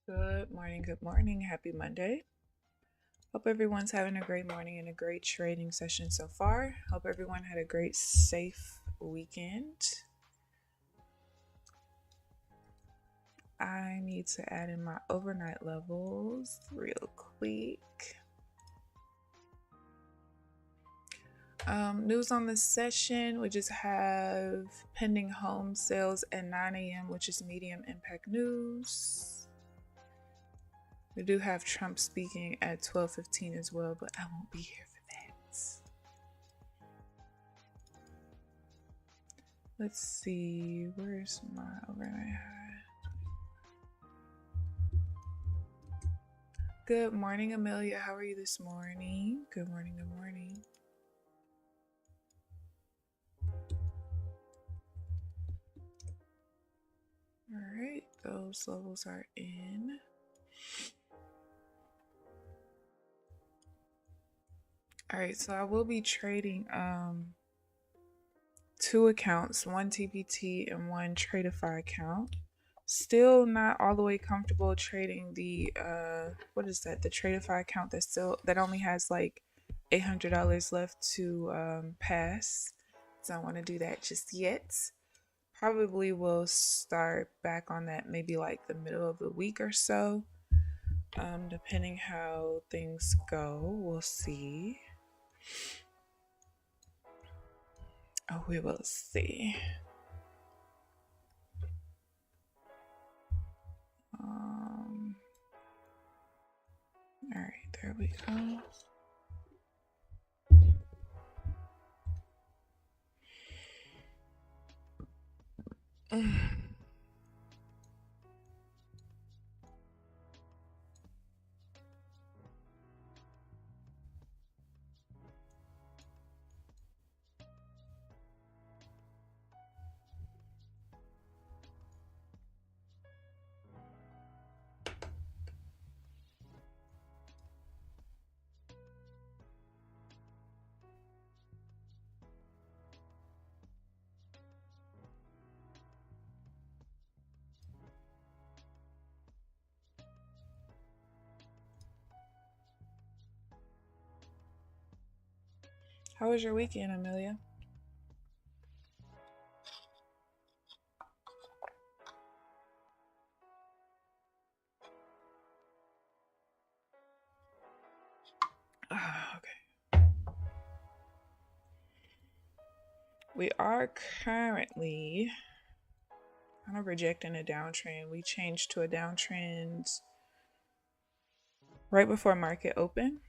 Good morning, good morning. Happy Monday. Hope everyone's having a great morning and a great trading session so far. Hope everyone had a great, safe weekend. I need to add in my overnight levels real quick. News on the session, we just have pending home sales at 9 a.m., which is medium impact news. We do have Trump speaking at 12:15 as well, but I won't be here for that. Let's see, where's my overnight high? Good morning, Amelia. How are you this morning? Good morning, good morning. All right, those levels are in. All right, so I will be trading two accounts, one TPT and one Tradeify account. Still not all the way comfortable trading the what is that? The Tradeify account that only has like $800 left to pass. So I don't want to do that just yet. Probably will start back on that maybe like the middle of the week or so. Depending how things go, we'll see. Oh, we will see. All right, there we go. How was your weekend, Amelia? Okay. We are currently kind of rejecting a downtrend. We changed to a downtrend right before market open.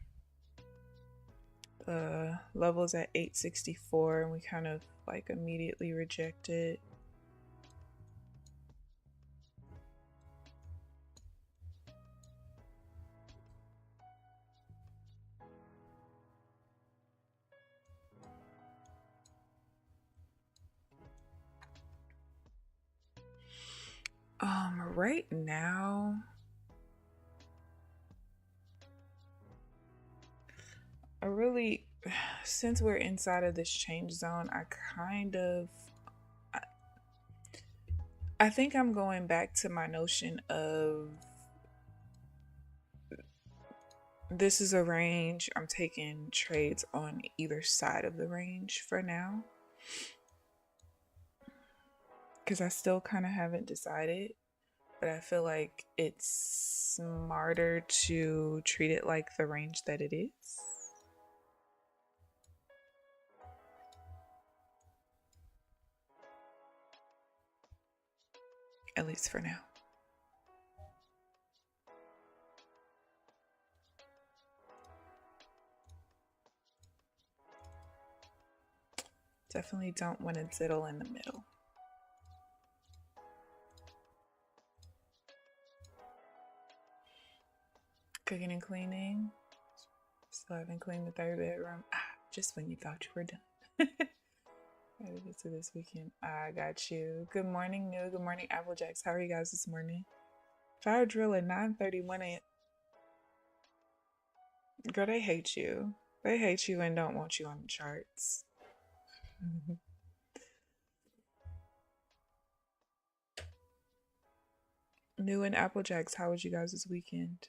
The level's at 864 and we kind of like immediately rejected. Right now, since we're inside of this change zone, I think I'm going back to my notion of this is a range. I'm taking trades on either side of the range for now. Because I still kind of haven't decided, but I feel like it's smarter to treat it like the range that it is. At least for now. Definitely don't want to diddle in the middle. Cooking and cleaning. Still haven't cleaned the third bedroom. Just when you thought you were done. Gotta get to this weekend. I got you. Good morning, New. Good morning, Applejacks. How are you guys this morning? Fire drill at 9:31 a.m. Girl, they hate you. They hate you and don't want you on the charts. New in Applejacks, how was you guys this weekend?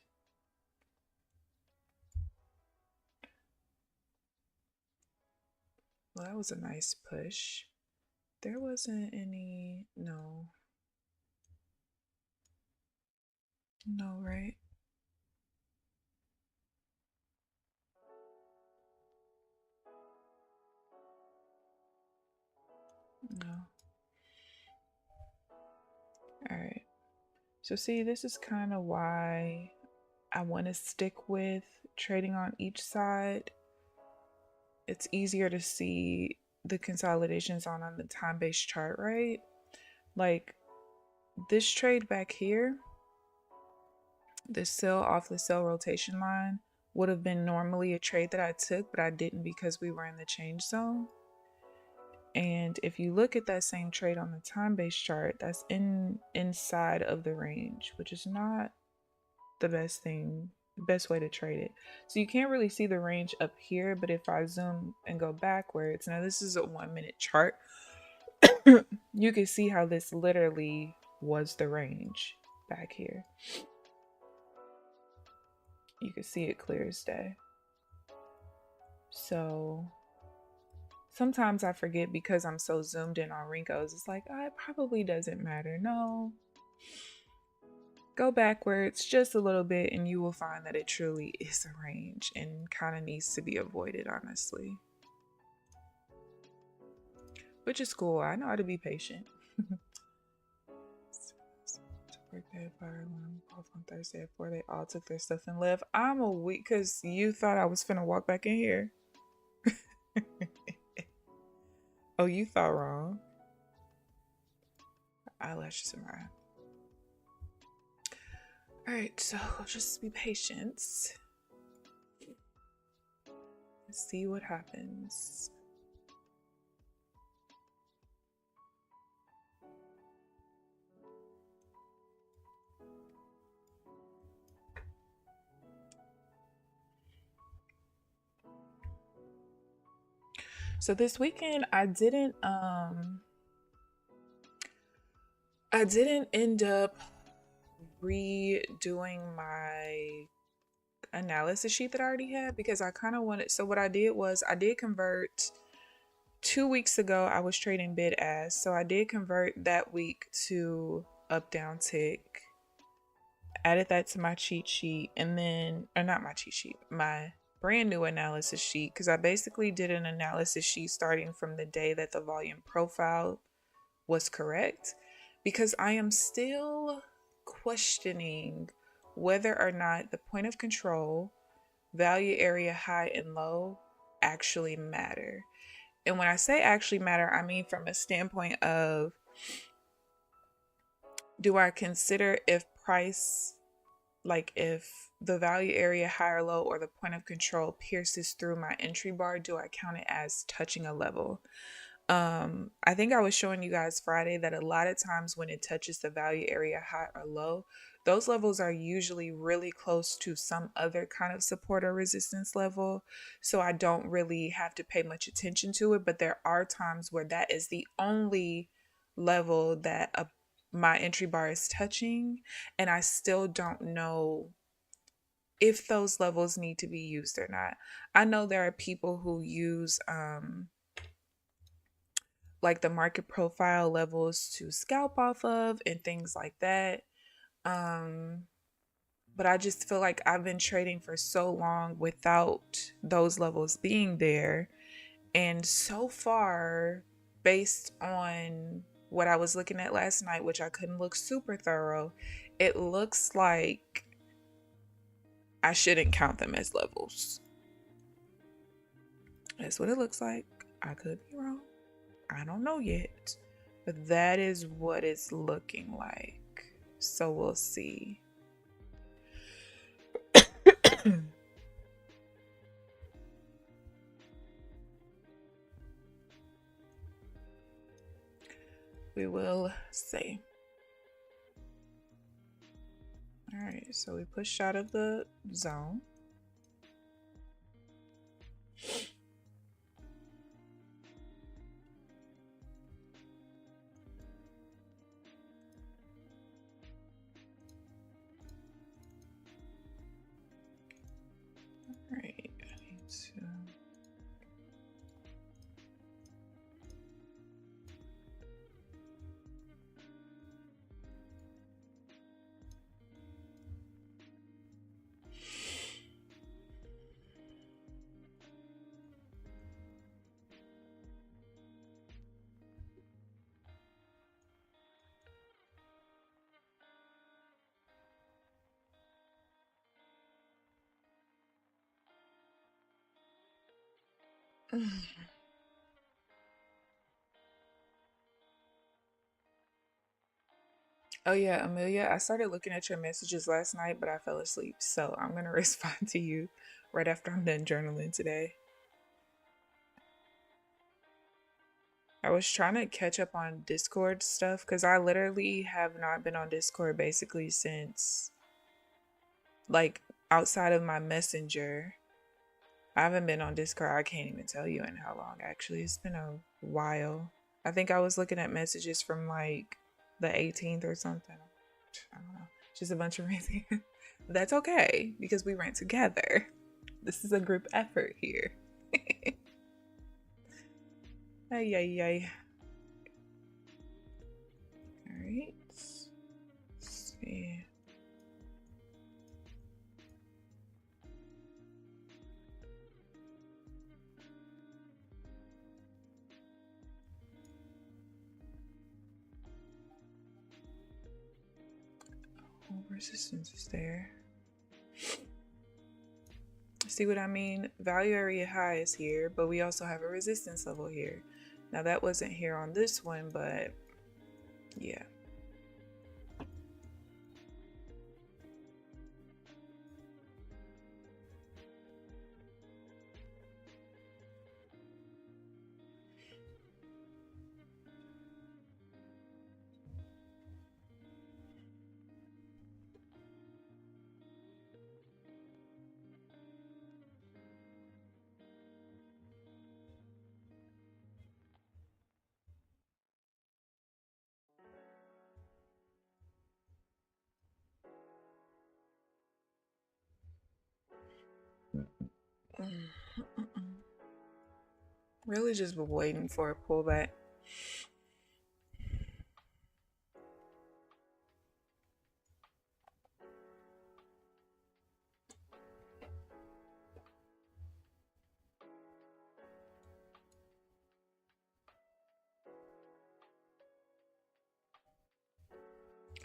Well, that was a nice push. There wasn't any, no. No, right? No. All right. So see, this is kind of why I want to stick with trading on each side. It's easier to see the consolidations on the time-based chart, right? Like this trade back here, this sell off the sell rotation line would have been normally a trade that I took, but I didn't because we were in the change zone. And if you look at that same trade on the time-based chart, that's inside of the range, which is not the best way to trade it. So you can't really see the range up here, but if I zoom and go backwards, now this is a 1 minute chart, you can see how this literally was the range back here. You can see it clear as day. So sometimes I forget because I'm so zoomed in on Renko's. It's like, oh, it probably doesn't matter. No. Go backwards just a little bit and you will find that it truly is a range and kind of needs to be avoided, honestly. Which is cool. I know how to be patient. Birthday fire alarm off on Thursday at 4. They all took their stuff and left. I'm a week because you thought I was finna walk back in here. Oh, you thought wrong. Eyelashes in my eye. Alright, so just be patient. Let's see what happens. So this weekend I didn't end up redoing my analysis sheet that I already had because I kind of wanted, so what I did was I did convert 2 weeks ago. I was trading bid ask, so I did convert that week to up down tick, added that to my cheat sheet, and then, or not my cheat sheet, my brand new analysis sheet, because I basically did an analysis sheet starting from the day that the volume profile was correct, because I am still questioning whether or not the point of control, value area high and low actually matter. And when I say actually matter, I mean from a standpoint of, do I consider if price, like if the value area high or low or the point of control pierces through my entry bar, do I count it as touching a level? I think I was showing you guys Friday that a lot of times when it touches the value area high or low, those levels are usually really close to some other kind of support or resistance level. So I don't really have to pay much attention to it. But there are times where that is the only level that my entry bar is touching. And I still don't know if those levels need to be used or not. I know there are people who use like the market profile levels to scalp off of and things like that. But I just feel like I've been trading for so long without those levels being there. And so far, based on what I was looking at last night, which I couldn't look super thorough, it looks like I shouldn't count them as levels. That's what it looks like. I could be wrong. I don't know yet, but that is what it's looking like. So we'll see. We will see. All right, so we pushed out of the zone. Oh yeah, Amelia, I started looking at your messages last night, but I fell asleep. So I'm gonna respond to you right after I'm done journaling today. I was trying to catch up on Discord stuff because I literally have not been on Discord basically since, like, outside of my messenger. I haven't been on Discord. I can't even tell you in how long, actually. It's been a while. I think I was looking at messages from like the 18th or something. I don't know. Just a bunch of random. That's okay because we rent together. This is a group effort here. Ay, ay, ay. All right. Let's see. Oh, resistance is there. See what I mean? Value area high is here, but we also have a resistance level here. Now that wasn't here on this one, but yeah. Really just waiting for a pullback.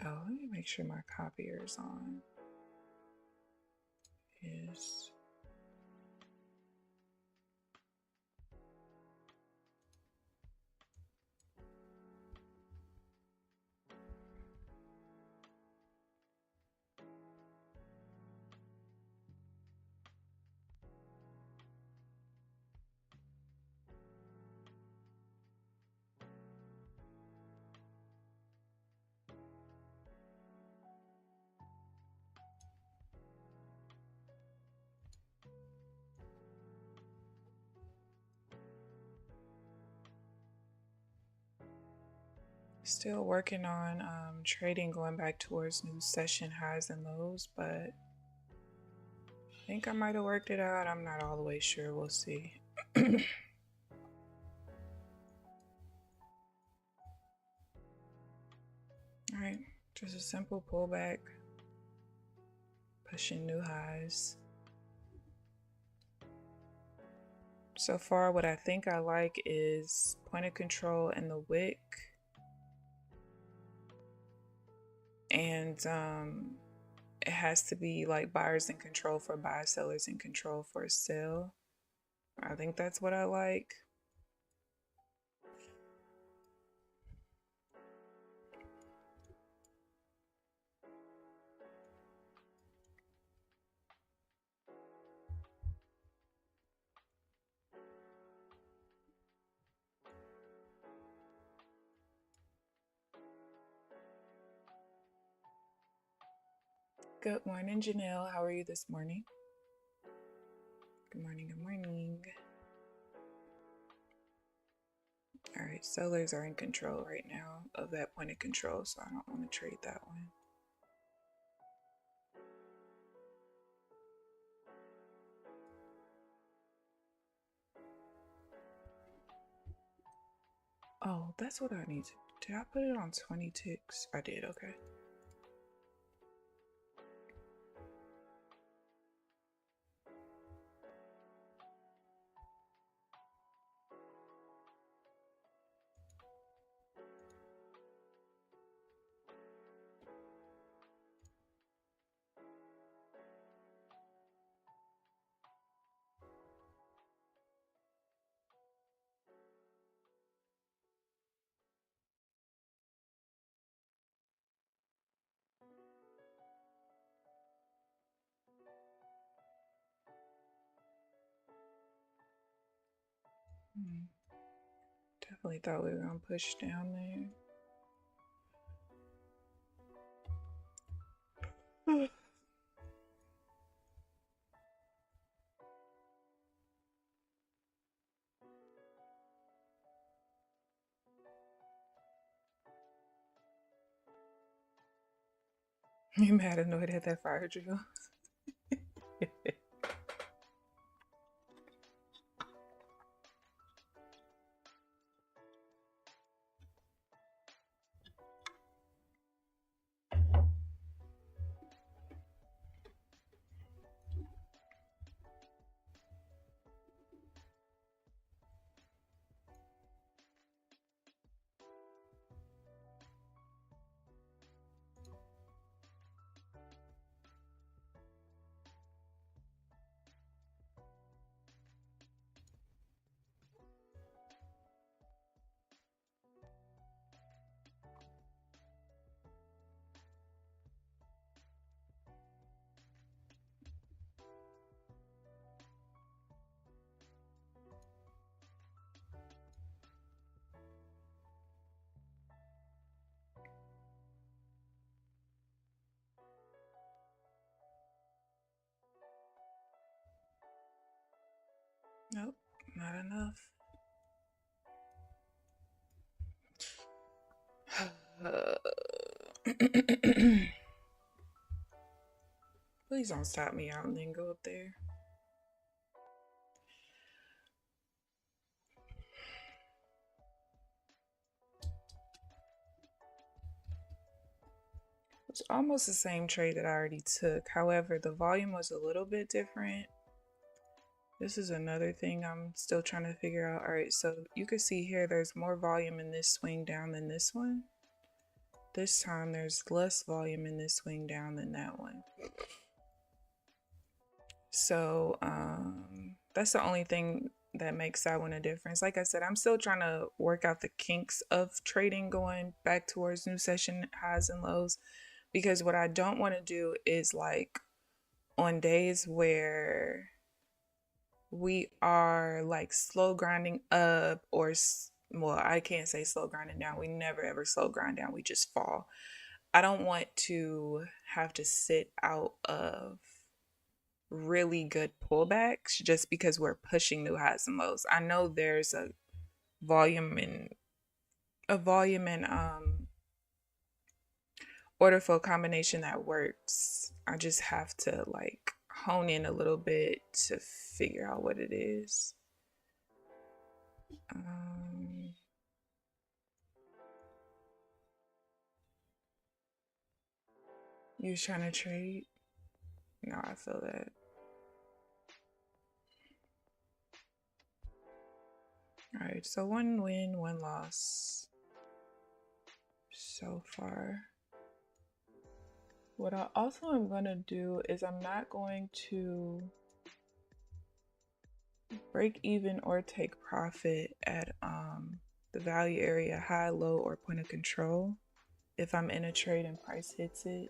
Oh, let me make sure my copier is on. Is still working on trading going back towards new session highs and lows, but I think I might have worked it out. I'm not all the way sure. We'll see. All right, just a simple pullback, pushing new highs. So far, what I think I like is point of control and the wick. And it has to be like buyers in control for buy, sellers in control for sell. I think that's what I like. Good morning, Janelle. How are you this morning? Good morning, good morning. All right, sellers are in control right now of that point of control, so I don't want to trade that one. Oh, that's what I need to. Did I put it on 20 ticks? I did, okay. Definitely thought we were gonna push down there. You mad annoyed at that fire drill? Nope, not enough. Please don't stop me out and then go up there. It's almost the same trade that I already took. However, the volume was a little bit different. This is another thing I'm still trying to figure out. All right, so you can see here there's more volume in this swing down than this one. This time there's less volume in this swing down than that one. So that's the only thing that makes that one a difference. Like I said, I'm still trying to work out the kinks of trading going back towards new session highs and lows, because what I don't want to do is, like, on days where we are like slow grinding up, or well, I can't say slow grinding down. We never ever slow grind down. We just fall. I don't want to have to sit out of really good pullbacks just because we're pushing new highs and lows. I know there's a volume and order flow combination that works. I just have to, like, hone in a little bit to figure out what it is. You was trying to trade? No, I feel that. All right, so 1 win, 1 loss so far. What I also am going to do is I'm not going to break even or take profit at the value area, high, low, or point of control. If I'm in a trade and price hits it,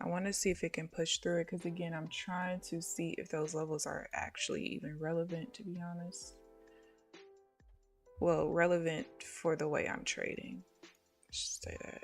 I want to see if it can push through it, because again, I'm trying to see if those levels are actually even relevant, to be honest. Well, relevant for the way I'm trading. Just say that.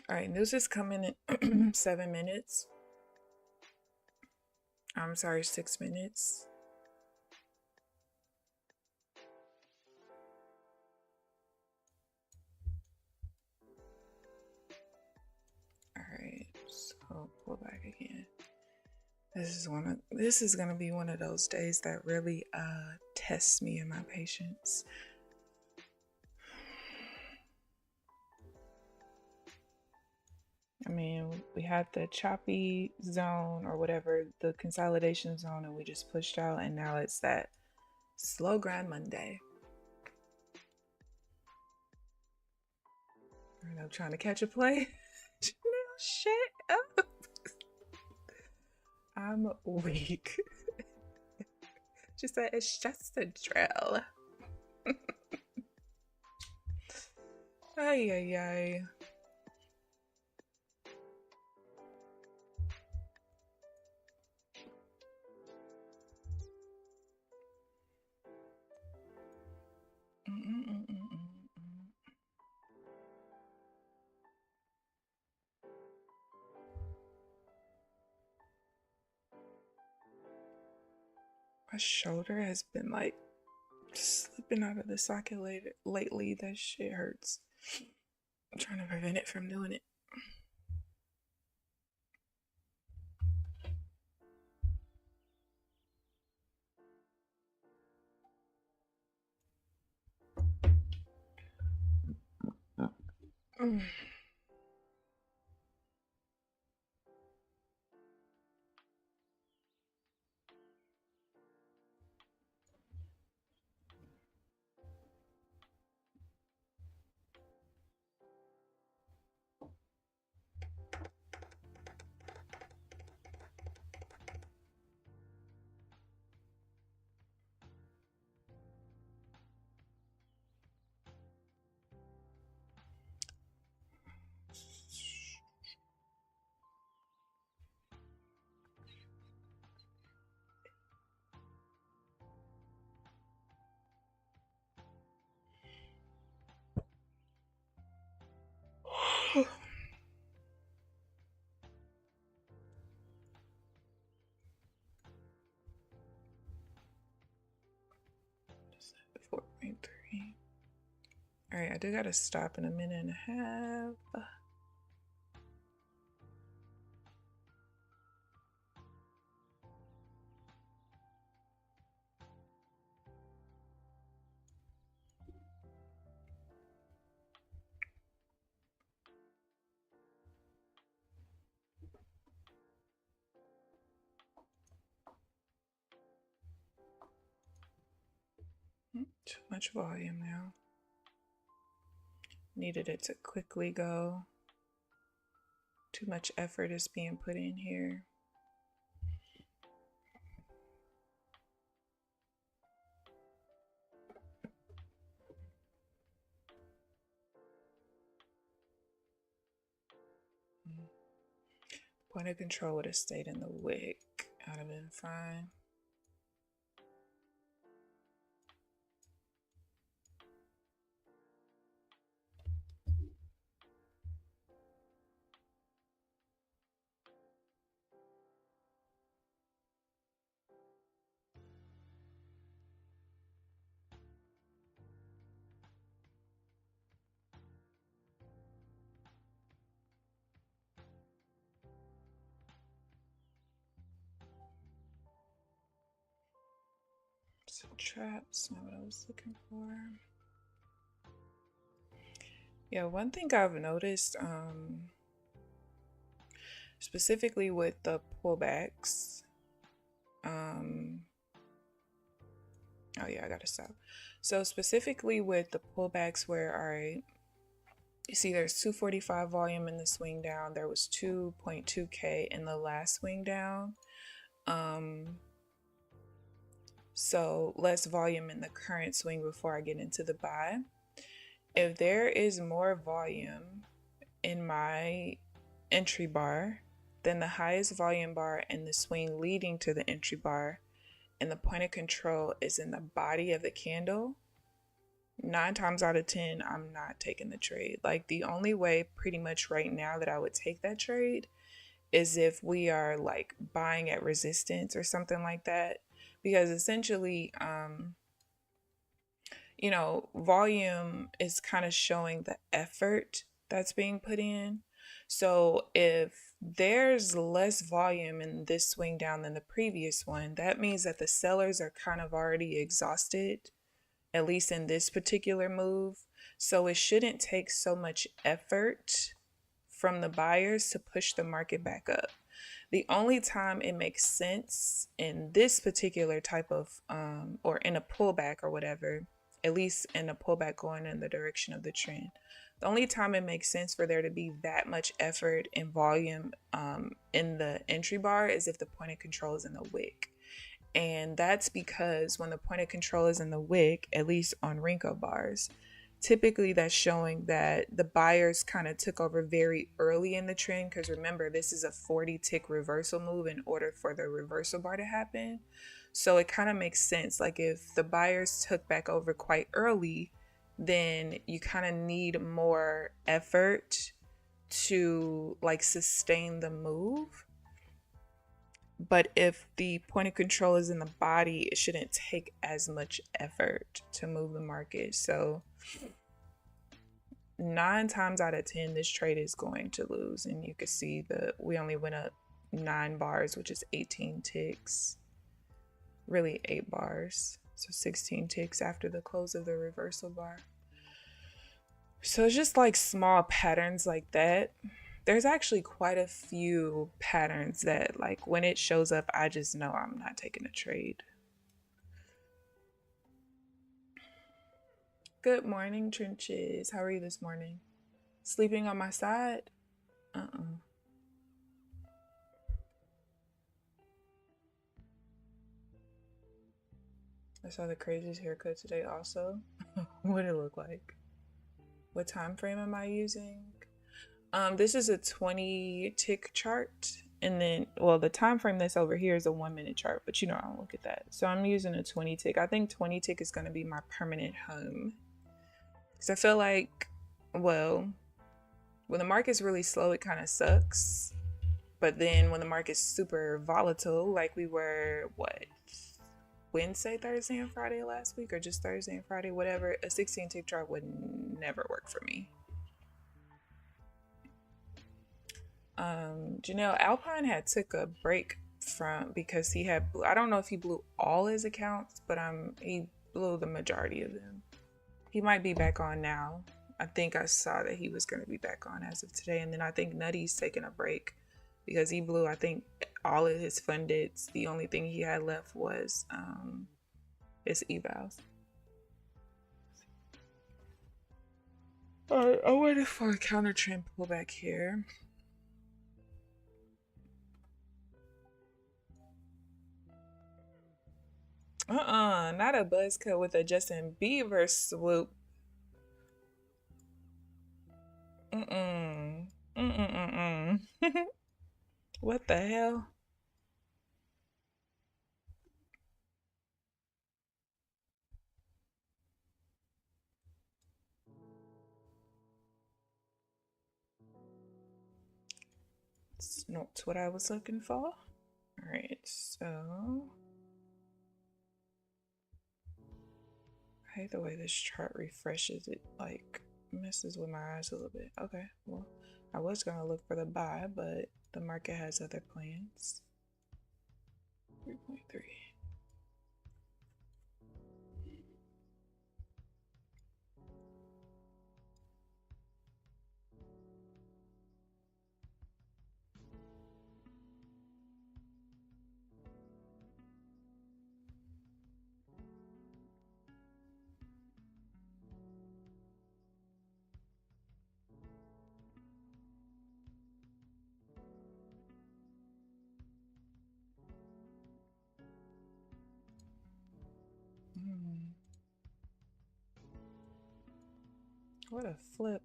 All right, news is coming in 7 minutes. I'm sorry, 6 minutes. All right, so pull back again. This is gonna be one of those days that really tests me and my patience. I mean, we had the choppy zone or whatever, the consolidation zone, and we just pushed out, and now it's that Slow grind Monday. And I'm trying to catch a play. Shut up. I'm weak. She said it's just a drill. Ay, ay, ay. My shoulder has been like slipping out of the socket lately. That shit hurts. I'm trying to prevent it from doing it. All right, I do gotta stop in a minute and a half. Too much volume now. Needed it to quickly go. Too much effort is being put in here. Point of control would have stayed in the wick. I'd have been fine. Some traps, not what I was looking for. Yeah, one thing I've noticed, specifically with the pullbacks, oh yeah, I gotta stop. So specifically with the pullbacks where, all right, you see there's 245 volume in the swing down. There was 2.2K in the last swing down. So less volume in the current swing before I get into the buy. If there is more volume in my entry bar than the highest volume bar in the swing leading to the entry bar, and the point of control is in the body of the candle, 9 times out of 10, I'm not taking the trade. Like, the only way pretty much right now that I would take that trade is if we are like buying at resistance or something like that, because essentially, you know, volume is kind of showing the effort that's being put in. So if there's less volume in this swing down than the previous one, that means that the sellers are kind of already exhausted, at least in this particular move. So it shouldn't take so much effort from the buyers to push the market back up. The only time it makes sense in this particular type of, or in a pullback or whatever, at least in a pullback going in the direction of the trend, the only time it makes sense for there to be that much effort and volume in the entry bar is if the point of control is in the wick. And that's because when the point of control is in the wick, at least on Renko bars, typically that's showing that the buyers kind of took over very early in the trend. Because remember, this is a 40 tick reversal move in order for the reversal bar to happen. So it kind of makes sense. Like if the buyers took back over quite early, then you kind of need more effort to like sustain the move. But if the point of control is in the body, it shouldn't take as much effort to move the market. So 9 times out of 10, this trade is going to lose. And you can see that we only went up 9 bars, which is 18 ticks. Really 8 bars. So 16 ticks after the close of the reversal bar. So it's just like small patterns like that. There's actually quite a few patterns that like when it shows up, I just know I'm not taking a trade. Good morning, Trenches. How are you this morning? Sleeping on my side? I saw the craziest haircut today also. What it look like? What time frame am I using? This is a 20 tick chart, and then, well, the time frame that's over here is a 1 minute chart, but you know I don't look at that. So I'm using a 20 tick. I think 20 tick is going to be my permanent home, because I feel like, well, when the market's really slow, it kind of sucks. But then when the market's super volatile, like we were, what, Wednesday, Thursday, and Friday last week, or just Thursday and Friday, whatever, a 16 tick chart would never work for me. Janelle Alpine had took a break from, because he had, I don't know if he blew all his accounts, but he blew the majority of them. He might be back on now. I think I saw that he was going to be back on as of today. And then I think Nutty's taking a break because he blew, I think, all of his fundeds. The only thing he had left was his evals. Alright, I'm waiting for a counter trend pullback here. Not a buzz cut with a Justin Bieber swoop. What the hell? It's not what I was looking for. Alright, so I hate the way this chart refreshes. It like messes with my eyes a little bit. Okay, well, I was gonna look for the buy, but the market has other plans. 3.3. What a flip.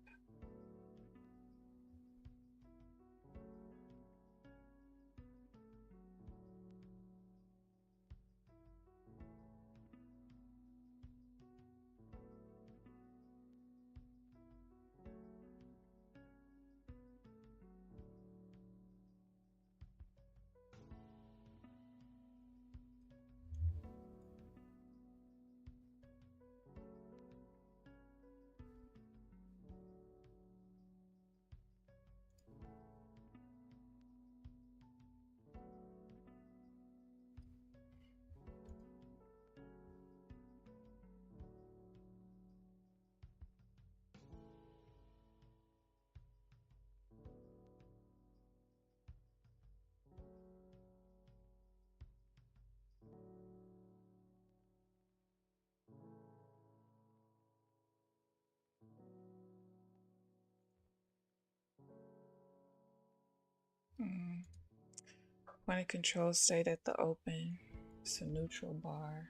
Point of control stayed at the open. It's a neutral bar.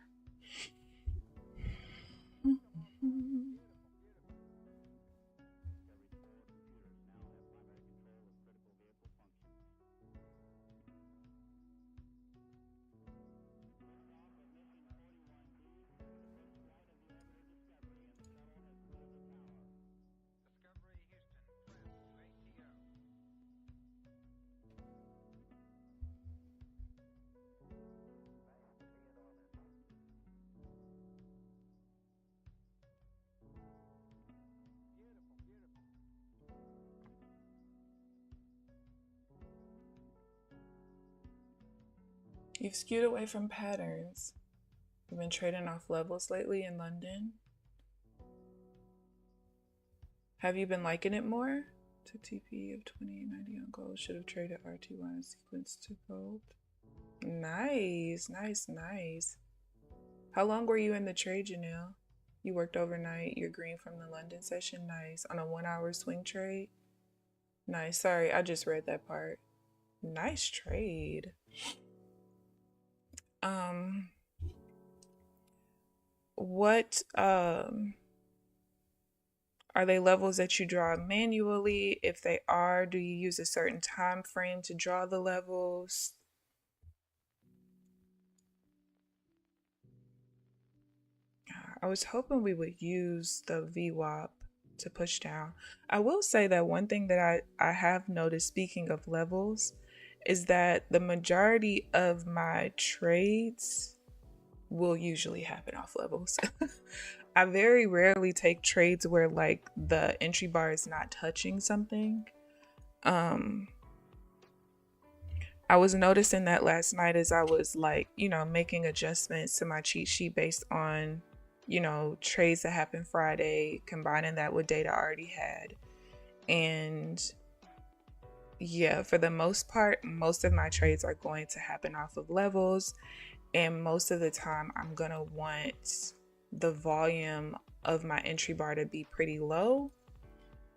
You've skewed away from patterns. You've been trading off levels lately in London. Have you been liking it more? To TP of 2090 on gold. Should have traded RT1 sequence to gold. Nice, nice, nice. How long were you in the trade, Janelle? You worked overnight. You're green from the London session. Nice. On a 1 hour swing trade. Nice. Sorry, I just read that part. Nice trade. What are they levels that you draw manually? If they are, do you use a certain time frame to draw the levels? I was hoping we would use the VWAP to push down. I will say that one thing that I have noticed, speaking of levels, is that the majority of my trades will usually happen off levels. I very rarely take trades where like the entry bar is not touching something. I was noticing that last night as I was like, making adjustments to my cheat sheet based on, trades that happened Friday, combining that with data I already had. And yeah, for the most part, most of my trades are going to happen off of levels. And most of the time I'm gonna want the volume of my entry bar to be pretty low,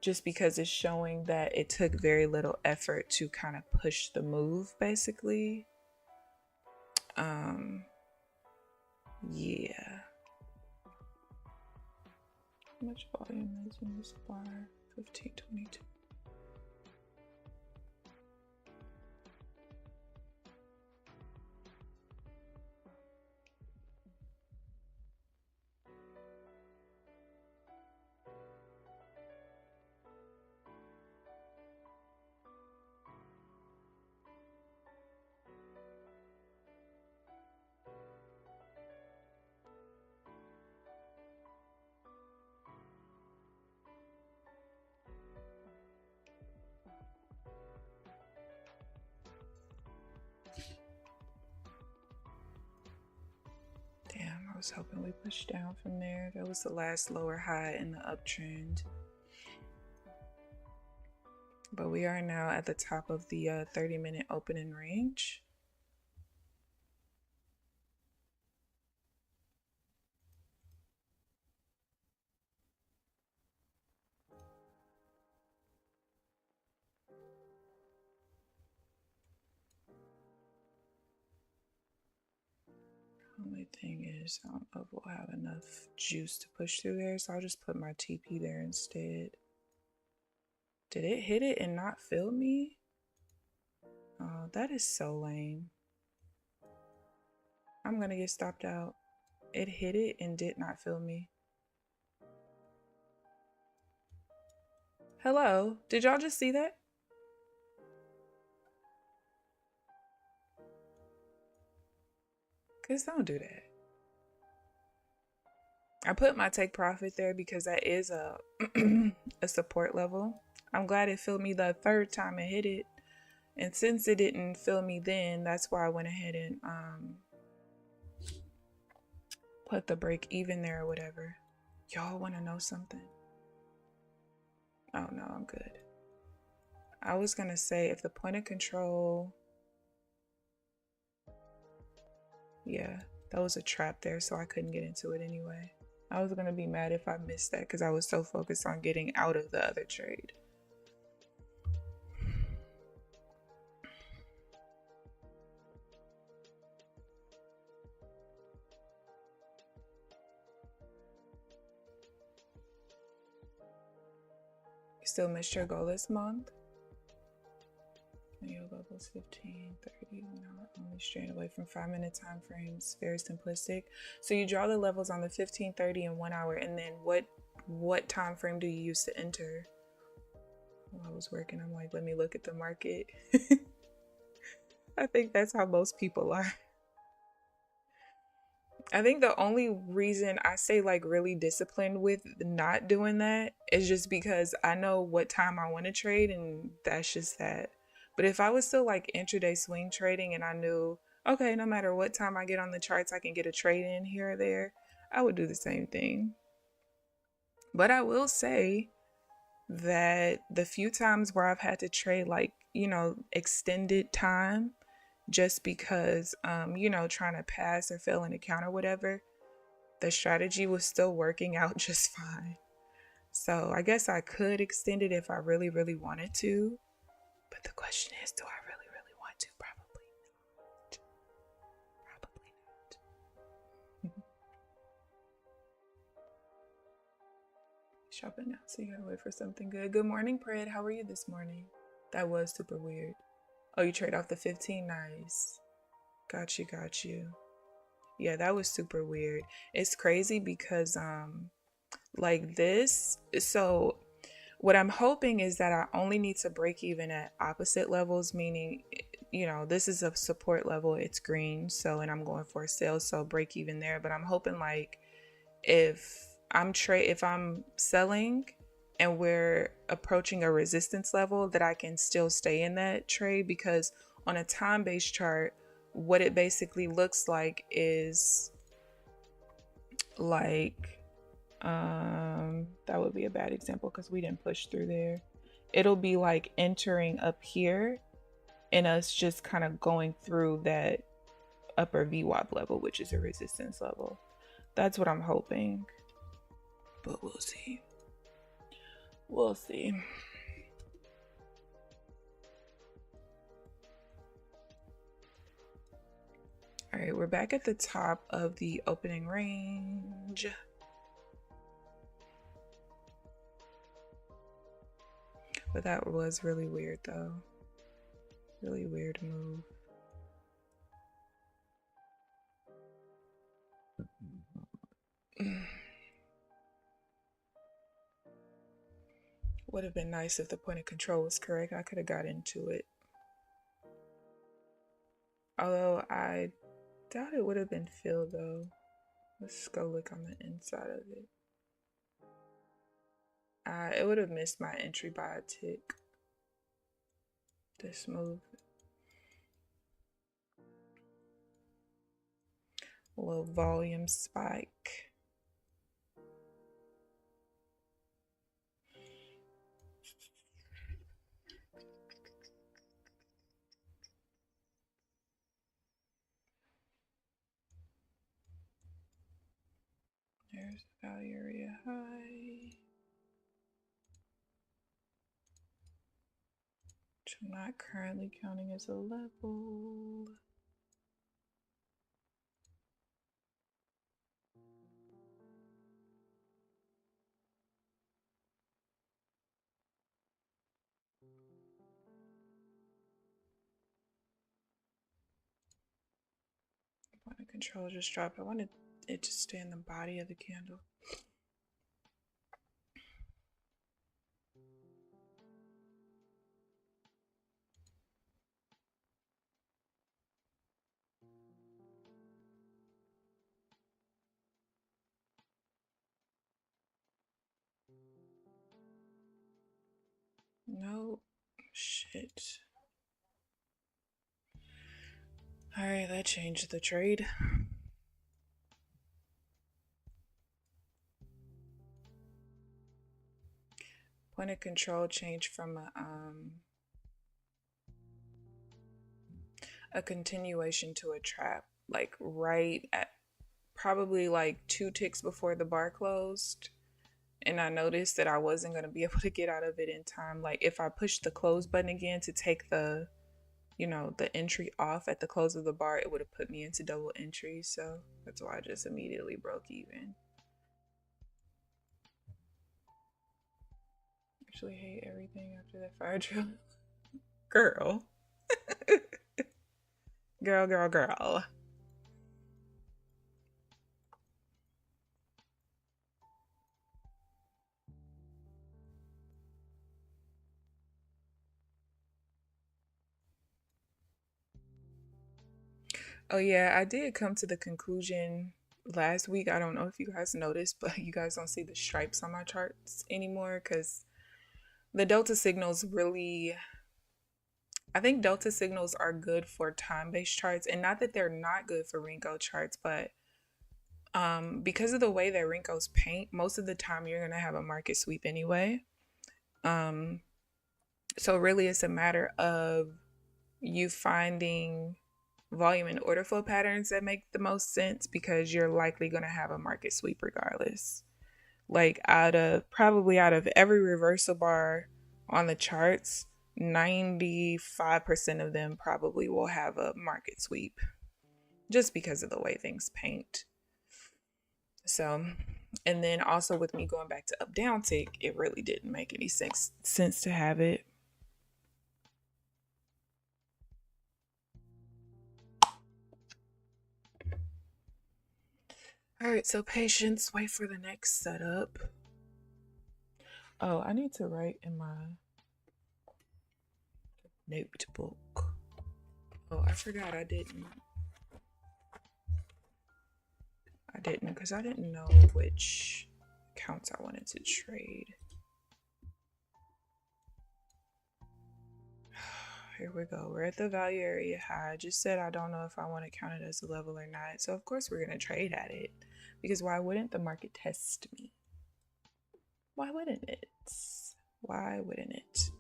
just because it's showing that it took very little effort to kind of push the move, basically. Yeah. How much volume is in this bar? 1522. Damn, I was hoping we pushed down from there. That was the last lower high in the uptrend. But we are now at the top of the 30-minute opening range. Only thing is, I don't know if we'll have enough juice to push through there, so I'll just put my TP there instead. Did it hit it and not fill me? Oh, that is so lame. I'm gonna get stopped out. It hit it and did not fill me. Hello, did y'all just see that? Cause don't do that. I put my take profit there because that is a a support level. I'm glad it filled me the third time it hit it. And since it didn't fill me then, that's why I went ahead and put the break even there or whatever. Y'all want to know something? Oh no, I'm good. I was gonna say if the point of control, yeah, that was a trap there, so I couldn't get into it anyway. I was gonna be mad if I missed that because I was so focused on getting out of the other trade. still missed your goal this month. Your levels 15, 30, not only straying away from 5-minute time frames, very simplistic. So you draw the levels on the 15, 30, and 1 hour, and then what time frame do you use to enter? While I was working, I'm like, let me look at the market. I think that's how most people are. I think the only reason I say like really disciplined with not doing that is just because I know what time I want to trade, and that's just that. But if I was still like intraday swing trading and I knew, okay, no matter what time I get on the charts, I can get a trade in here or there, I would do the same thing. But I will say that the few times where I've had to trade like, extended time just because, trying to pass or fill an account or whatever, the strategy was still working out just fine. So I guess I could extend it if I really, really wanted to. But the question is, do I really, really want to? Probably not. Probably not. Shopping now, so you gotta wait for something good. Good morning, Pred. How are you this morning? That was super weird. Oh, you trade off the 15? Nice. Got you. Yeah, that was super weird. It's crazy because, like this, so what I'm hoping is that I only need to break even at opposite levels, meaning, this is a support level, it's green, so, and I'm going for a sale, so break even there. But I'm hoping like if I'm selling and we're approaching a resistance level, that I can still stay in that trade, because on a time-based chart, what it basically looks like is like, that would be a bad example because we didn't push through there. It'll be like entering up here and us just kind of going through that upper VWAP level, which is a resistance level. That's what I'm hoping, but we'll see. We'll see. All right, we're back at the top of the opening range. But that was really weird though. Really weird move. Would have been nice if the point of control was correct. I could have got into it. Although I doubt it would have been filled though. Let's go look on the inside of it. It would have missed my entry by a tick. This move. A little volume spike. There's the value area high. Which I'm not currently counting as a level. Point of control just dropped. I wanted it to stay in the body of the candle. No, shit. Alright, that changed the trade. Point of control changed from a continuation to a trap, like right at probably like 2 ticks before the bar closed. And I noticed that I wasn't going to be able to get out of it in time. Like if I pushed the close button again to take the entry off at the close of the bar, it would have put me into double entry. So that's why I just immediately broke even. Actually hate everything after that fire drill. Girl. Girl. Oh yeah, I did come to the conclusion last week. I don't know if you guys noticed, but you guys don't see the stripes on my charts anymore because the delta signals really, I think delta signals are good for time-based charts, and not that they're not good for Renko charts, but because of the way that Renko's paint, most of the time you're gonna have a market sweep anyway. So really it's a matter of you finding volume and order flow patterns that make the most sense, because you're likely going to have a market sweep regardless. Like probably out of every reversal bar on the charts, 95% of them probably will have a market sweep just because of the way things paint. So, and then also with me going back to up down tick, it really didn't make any sense to have it. All right, so patience, wait for the next setup. Oh, I need to write in my notebook. Oh, I forgot I didn't because I didn't know which accounts I wanted to trade. Here we go. We're at the value area high. I just said I don't know if I want to count it as a level or not. So of course we're going to trade at it, because why wouldn't the market test me? Why wouldn't it? Why wouldn't it?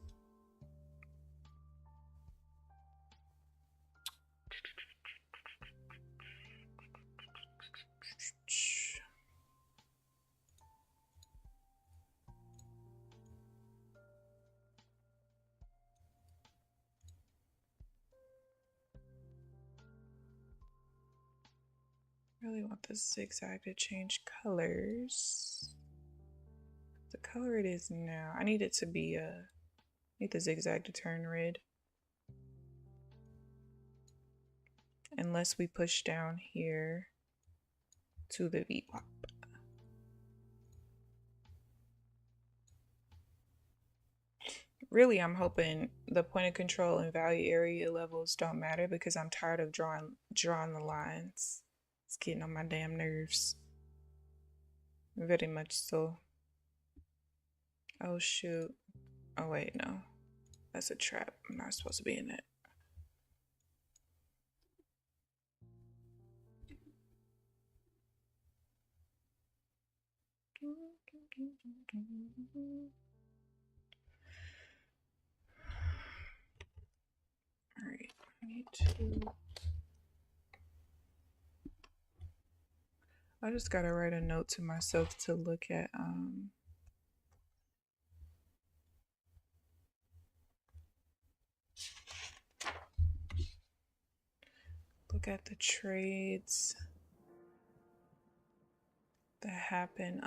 Really want the zigzag to change colors. The color it is now, I need it to be need the zigzag to turn red. Unless we push down here to the VWAP. Really, I'm hoping the point of control and value area levels don't matter, because I'm tired of drawing the lines. It's getting on my damn nerves. Very much so. Oh shoot. Oh wait, no. That's a trap. I'm not supposed to be in it. Alright, I need to... I just gotta write a note to myself to look at the trades that happen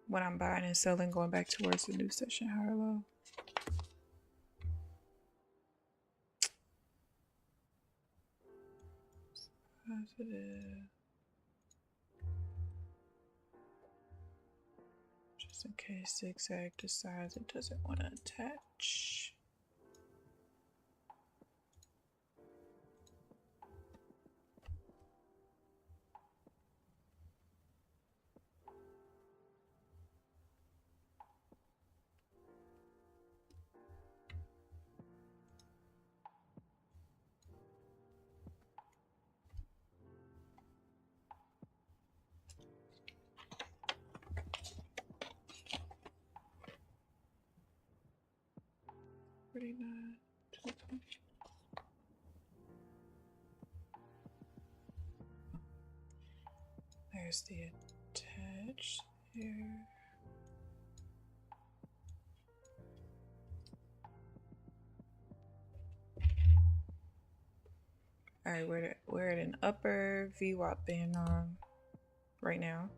when I'm buying and selling, going back towards the new session higher low. Positive. Just in case zigzag decides it doesn't want to attach. There's the attach here. All right, we're at an upper VWAP band right now.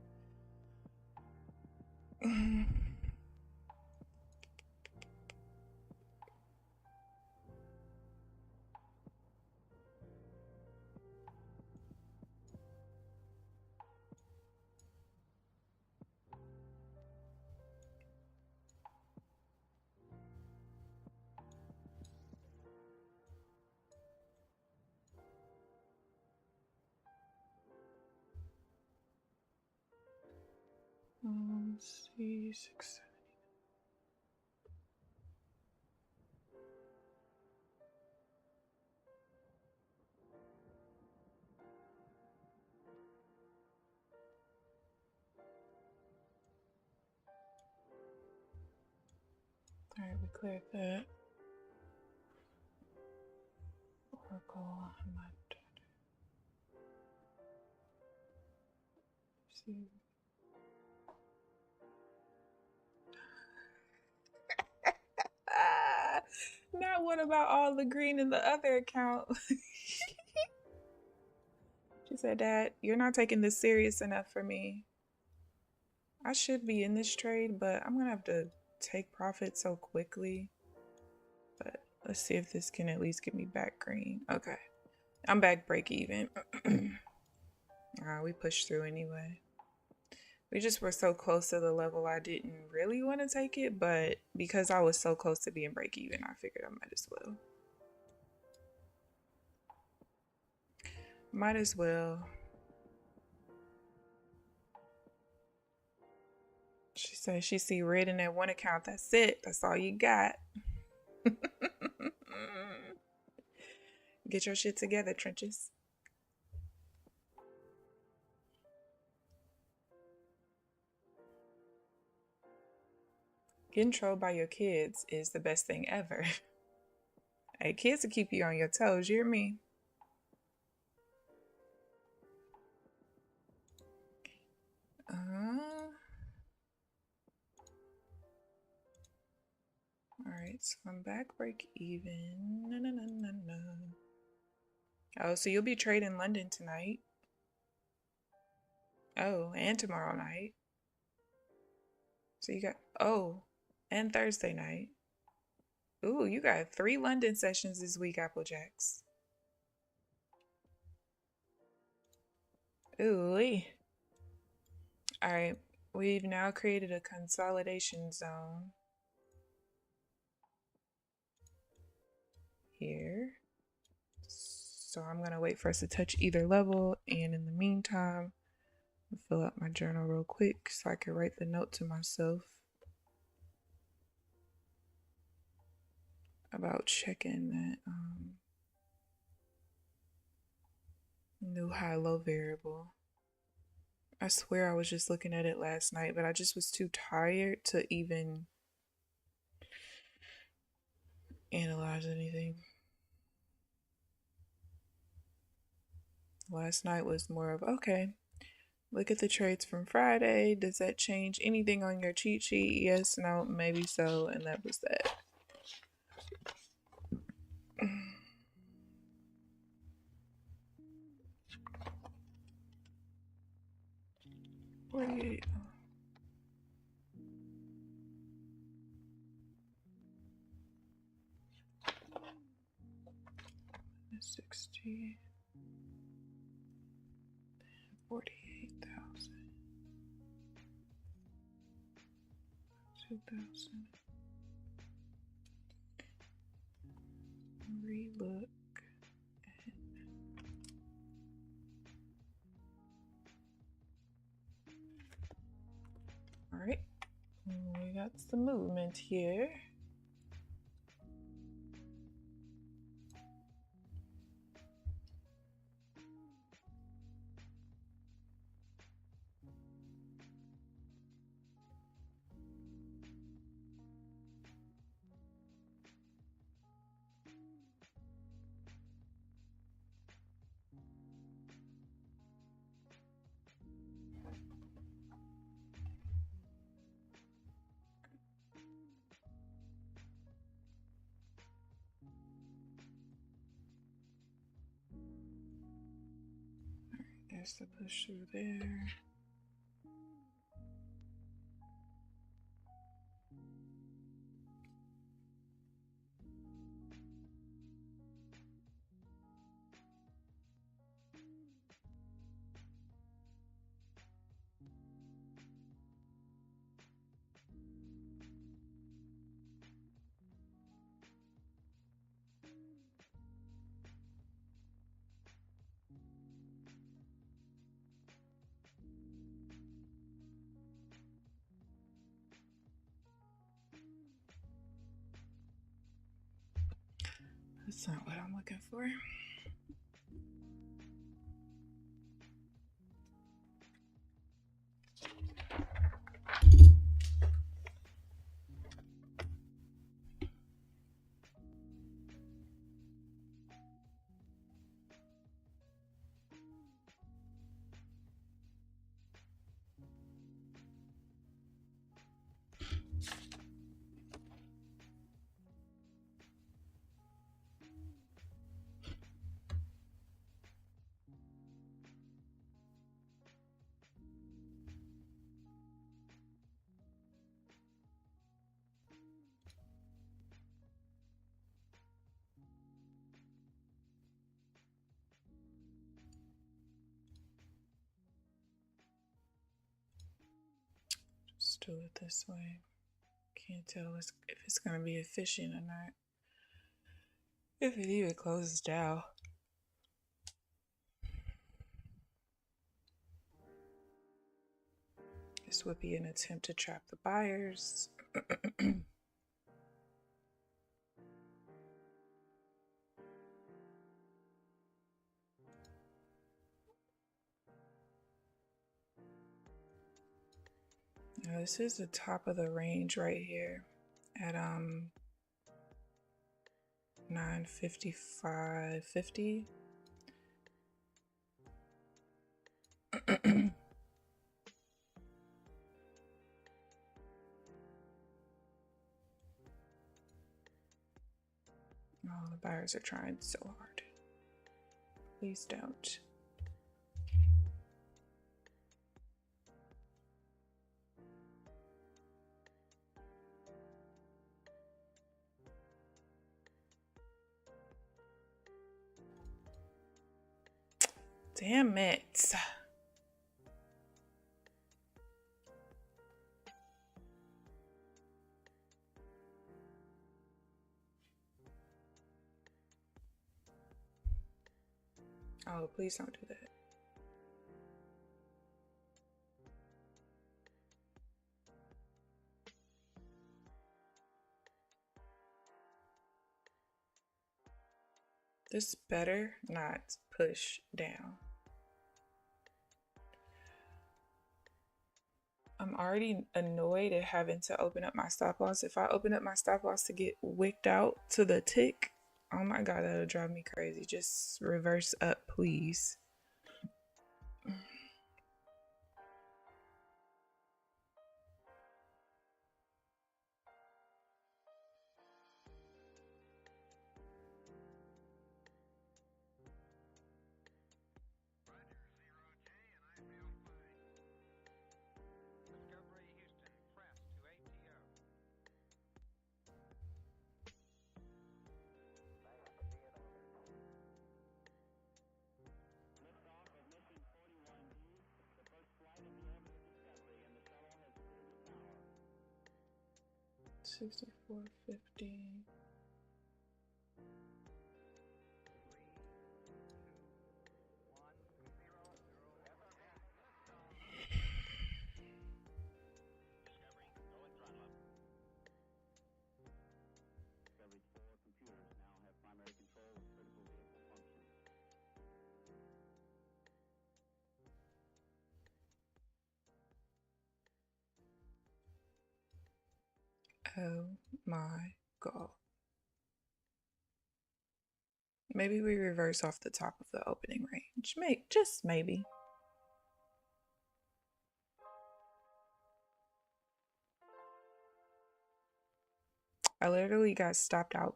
Let's see, 670. All right, we cleared that. Oracle, see. Now what about all the green in the other account? She said, Dad, you're not taking this serious enough for me. I should be in this trade, but I'm gonna have to take profit so quickly. But let's see if this can at least get me back green. Okay, I'm back break even. We pushed through anyway. We just were so close to the level I didn't really want to take it, but because I was so close to being break even, I figured I might as well. Might as well. She said she see red in that one account. That's it. That's all you got. Get your shit together, Trenches. Getting trolled by your kids is the best thing ever. Hey, kids will keep you on your toes, you hear me? Alright, so I'm back break even. No. Oh, so you'll be trading London tonight. Oh, and tomorrow night. So you got, oh, and Thursday night. Ooh, you got 3 London sessions this week, Applejacks. Ooh. Alright, we've now created a consolidation zone. Here. So I'm going to wait for us to touch either level, and in the meantime, I'll fill out my journal real quick so I can write the note to myself about checking that new high-low variable. I swear I was just looking at it last night, but I just was too tired to even analyze anything. Last night was more of, okay, look at the trades from Friday. Does that change anything on your cheat sheet? Yes, no, maybe so, and that was that. 48. 60. 48,000. 2,000. Relook. All right, we got some movement here. There's the push through there. That's not what I'm looking for. Just do it this way. Can't tell if it's going to be efficient or not. If it even closes down. This would be an attempt to trap the buyers. Now this is the top of the range right here at 955.50. Oh, the buyers are trying so hard. Please don't. Damn it. Oh, please don't do that. This better not push down. I'm already annoyed at having to open up my stop loss. If I open up my stop loss to get wicked out to the tick, oh my god, that'll drive me crazy. Just reverse up, please. $64.50. Oh my god. Maybe we reverse off the top of the opening range. Just maybe. I literally got stopped out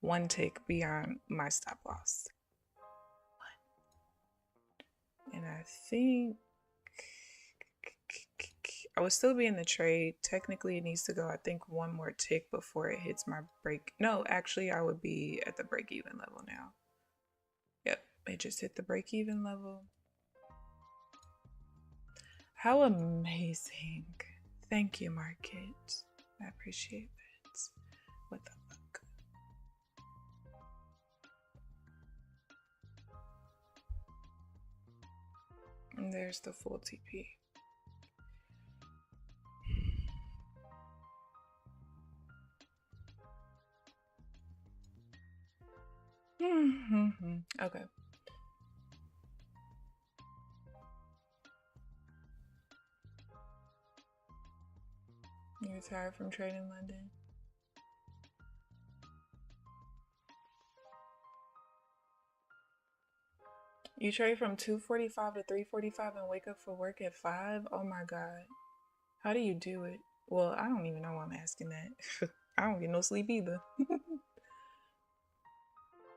one tick beyond my stop loss. And I think I would still be in the trade. Technically, it needs to go, I think, one more tick before it hits my break. No, actually, I would be at the break-even level now. Yep, it just hit the break-even level. How amazing. Thank you, market. I appreciate it. What the fuck? And there's the full TP. Okay. You retired from trading London? You trade from 2:45 to 3:45 and wake up for work at 5? Oh my God. How do you do it? Well, I don't even know why I'm asking that. I don't get no sleep either.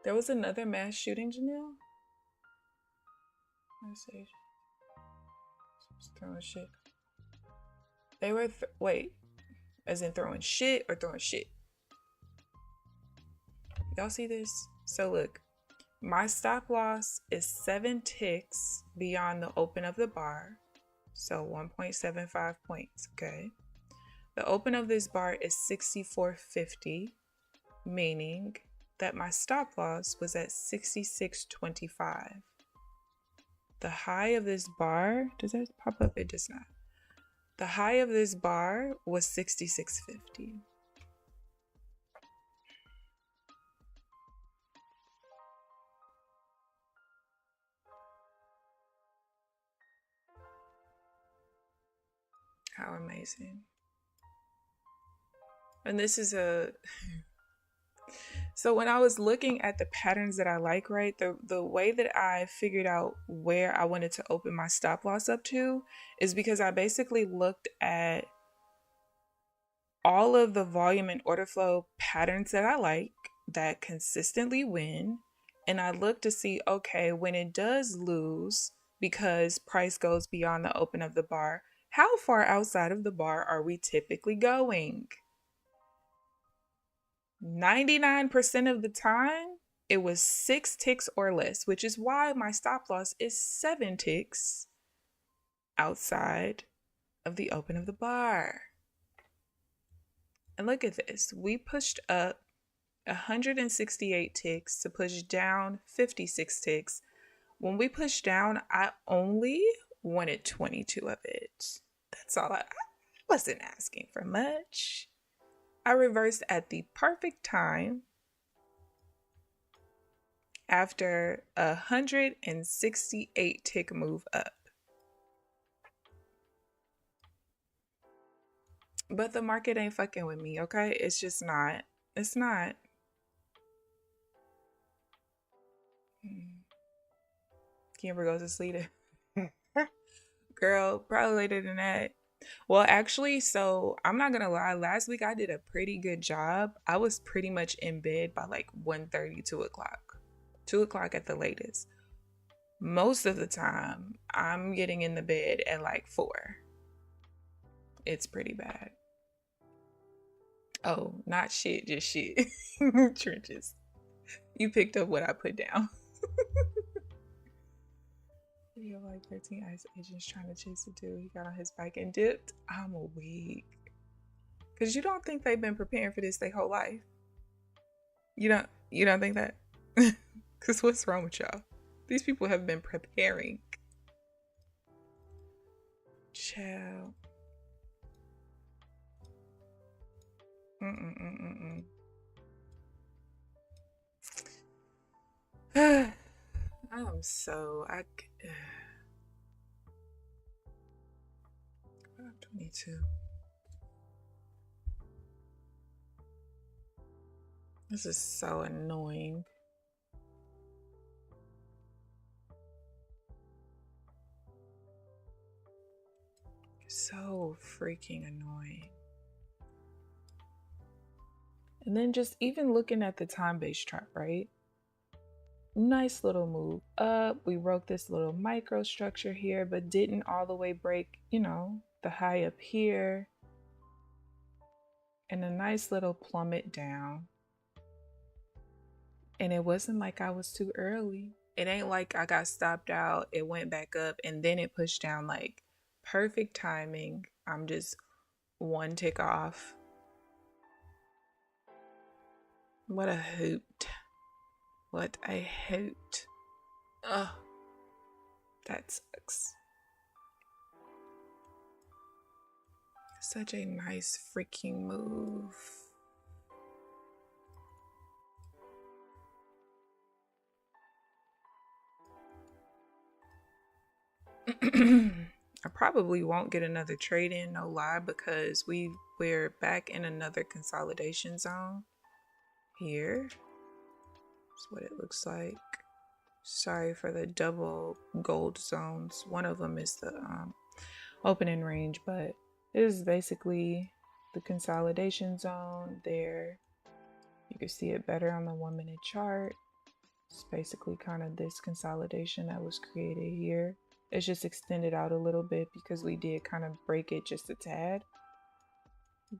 There was another mass shooting, Janelle? Let's see. Just throwing shit. They were, wait, as in throwing shit or throwing shit? Y'all see this? So look, my stop loss is 7 ticks beyond the open of the bar. So 1.75 points, okay? The open of this bar is 64.50, meaning that my stop loss was at 66.25. The high of this bar, does that pop up? It does not. The high of this bar was 66.50. How amazing. And this is a so when I was looking at the patterns that I like, right, the way that I figured out where I wanted to open my stop loss up to is because I basically looked at all of the volume and order flow patterns that I like that consistently win. And I look to see, okay, when it does lose because price goes beyond the open of the bar, how far outside of the bar are we typically going? 99% of the time, it was 6 ticks or less, which is why my stop loss is 7 ticks outside of the open of the bar. And look at this. We pushed up 168 ticks to push down 56 ticks. When we pushed down, I only wanted 22 of it. That's all. I wasn't asking for much. I reversed at the perfect time after a 168 tick move up. But the market ain't fucking with me, okay? It's just not. It's not. Keamber goes to sleep. Girl, probably later than that. Well, actually, so I'm not gonna lie. Last week I did a pretty good job. I was pretty much in bed by like 1:30, 2 o'clock. 2 o'clock at the latest. Most of the time, I'm getting in the bed at like 4. It's pretty bad. Oh, not shit, just shit. Trenches. You picked up what I put down. Video like 13 ICE agents trying to chase the dude. He got on his bike and dipped. I'm weak. Because you don't think they've been preparing for this their whole life. You don't think that? Because what's wrong with y'all? These people have been preparing. Chill. I'm so 22. This is so annoying. So freaking annoying. And then just even looking at the time-based chart, right? Nice little move up. We broke this little microstructure here, but didn't all the way break, the high up here. And a nice little plummet down. And it wasn't like I was too early. It ain't like I got stopped out, it went back up, and then it pushed down. Like perfect timing. I'm just 1 tick off. What a hoot. What a hoot. Ugh. That sucks. Such a nice freaking move. I probably won't get another trade in, no lie, because we're back in another consolidation zone here. That's what it looks like. Sorry for the double gold zones. One of them is the opening range, but it is basically the consolidation zone there. You can see it better on the 1 minute chart. It's basically kind of this consolidation that was created here. It's just extended out a little bit because we did kind of break it just a tad,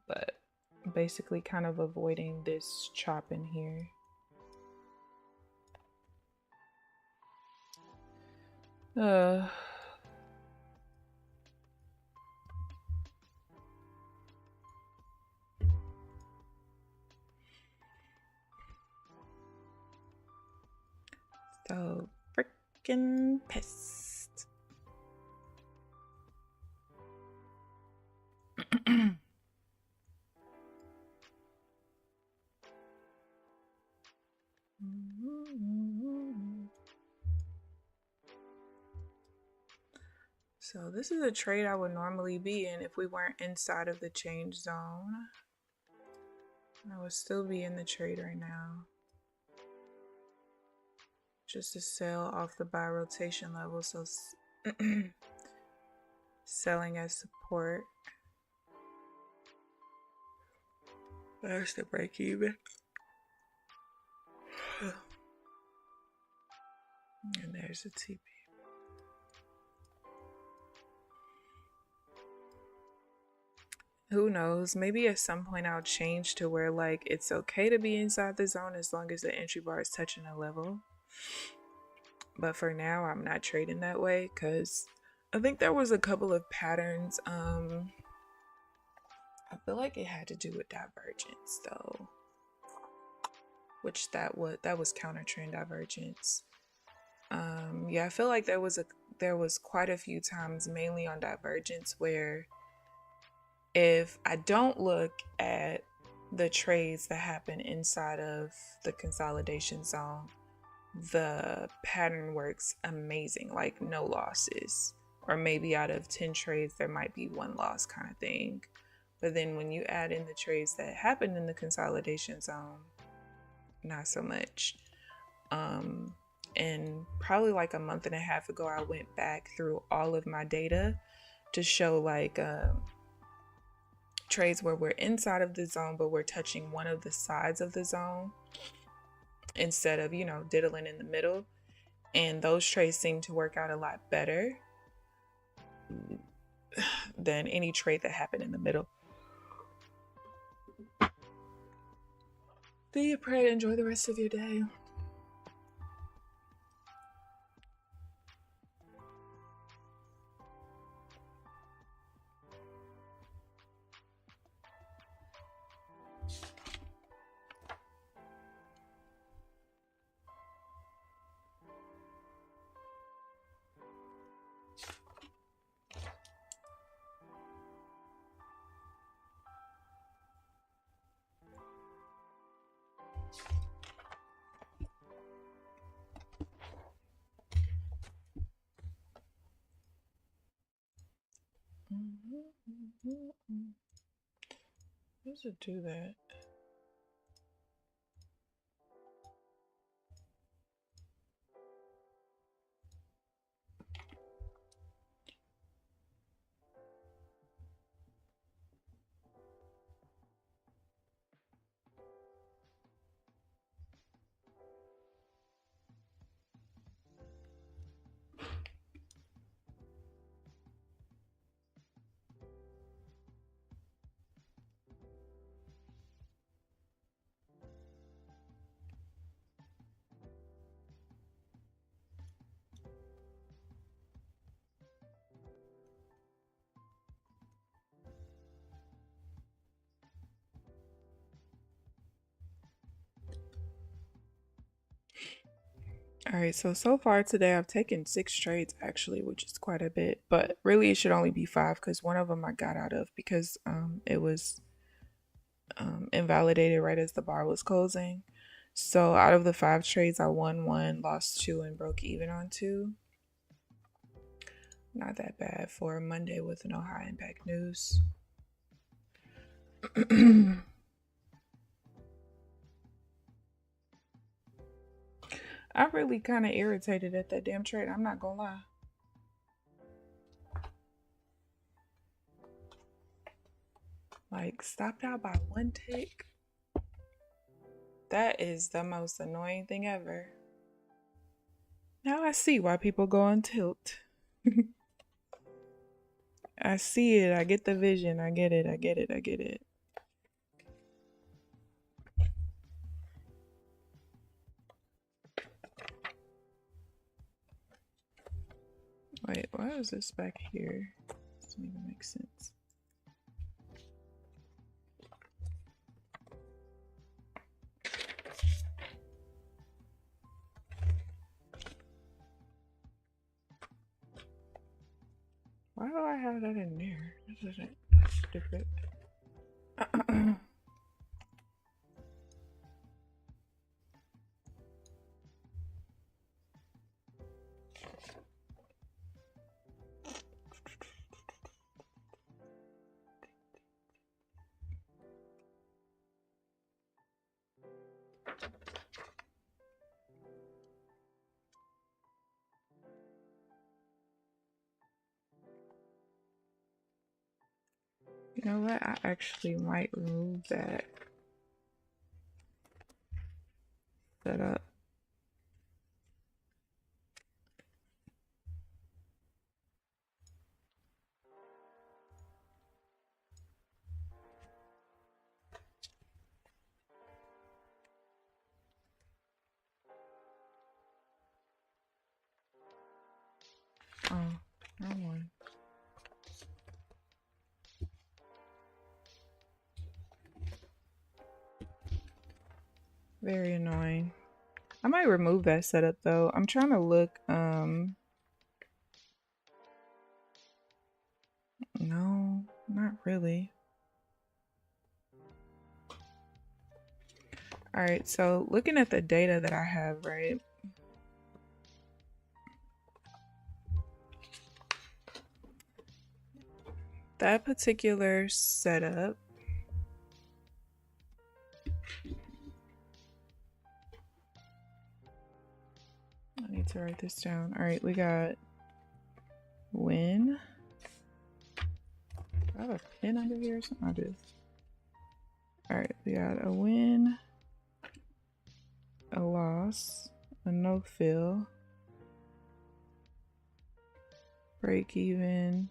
but basically kind of avoiding this chop in here. So freaking pissed. So this is a trade I would normally be in if we weren't inside of the change zone. I would still be in the trade right now. Just to sell off the buy rotation level, so selling as support. There's the break even. And there's the TP. Who knows? Maybe at some point I'll change to where like it's okay to be inside the zone as long as the entry bar is touching a level. But for now, I'm not trading that way because I think there was a couple of patterns. I feel like it had to do with divergence though, which that was counter trend divergence. Yeah, I feel like there was quite a few times, mainly on divergence, where if I don't look at the trades that happen inside of the consolidation zone, the pattern works amazing, like no losses, or maybe out of 10 trades there might be 1 loss kind of thing. But then when you add in the trades that happen in the consolidation zone, not so much. And probably like a month and a half ago, I went back through all of my data to show like trades where we're inside of the zone but we're touching one of the sides of the zone instead of, you know, diddling in the middle. And those trades seem to work out a lot better than any trade that happened in the middle. Do you pray to enjoy the rest of your day? How does it do that? All right, so far today I've taken 6 trades actually, which is quite a bit, but really it should only be 5 because one of them I got out of because it was invalidated right as the bar was closing. So out of the 5 trades, I won 1, lost 2, and broke even on 2. Not that bad for a Monday with no high impact news. I'm really kind of irritated at that damn trade. I'm not gonna lie. Like, stopped out by 1 tick. That is the most annoying thing ever. Now I see why people go on tilt. I see it. I get the vision. I get it. I get it. I get it. Wait, why is this back here? Doesn't even make sense. Why do I have that in there? That's stupid. You know what? I actually might remove that setup. Oh, wrong one. Very annoying. I might remove that setup though. I'm trying to look, no, not really. All right, so looking at the data that I have, right? That particular setup, I need to write this down. All right, we got win. Do I have a pin under here or something? I do. All right, we got a win, a loss, a no fill, break even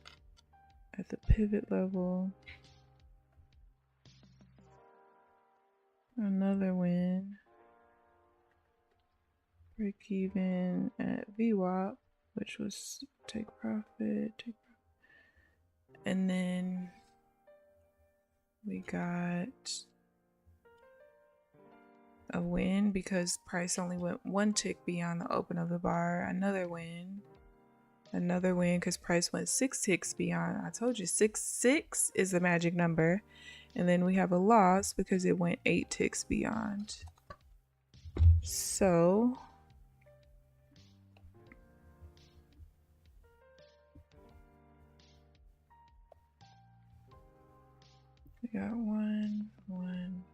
at the pivot level, another win, break even at VWAP, which was take profit, and then we got a win because price only went 1 tick beyond the open of the bar, another win because price went 6 ticks beyond. I told you 6 is the magic number. And then we have a loss because it went 8 ticks beyond. So we got 1, 1.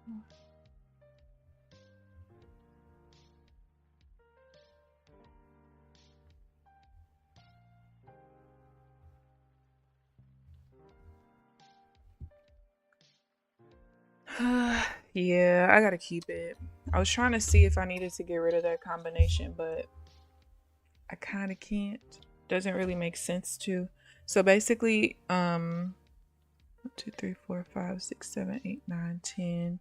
Yeah, I gotta keep it. I was trying to see if I needed to get rid of that combination, but I kind of can't. Doesn't really make sense to. So basically, 1, 2, 3, 4, 5, 6, 7, 8, 9, 10.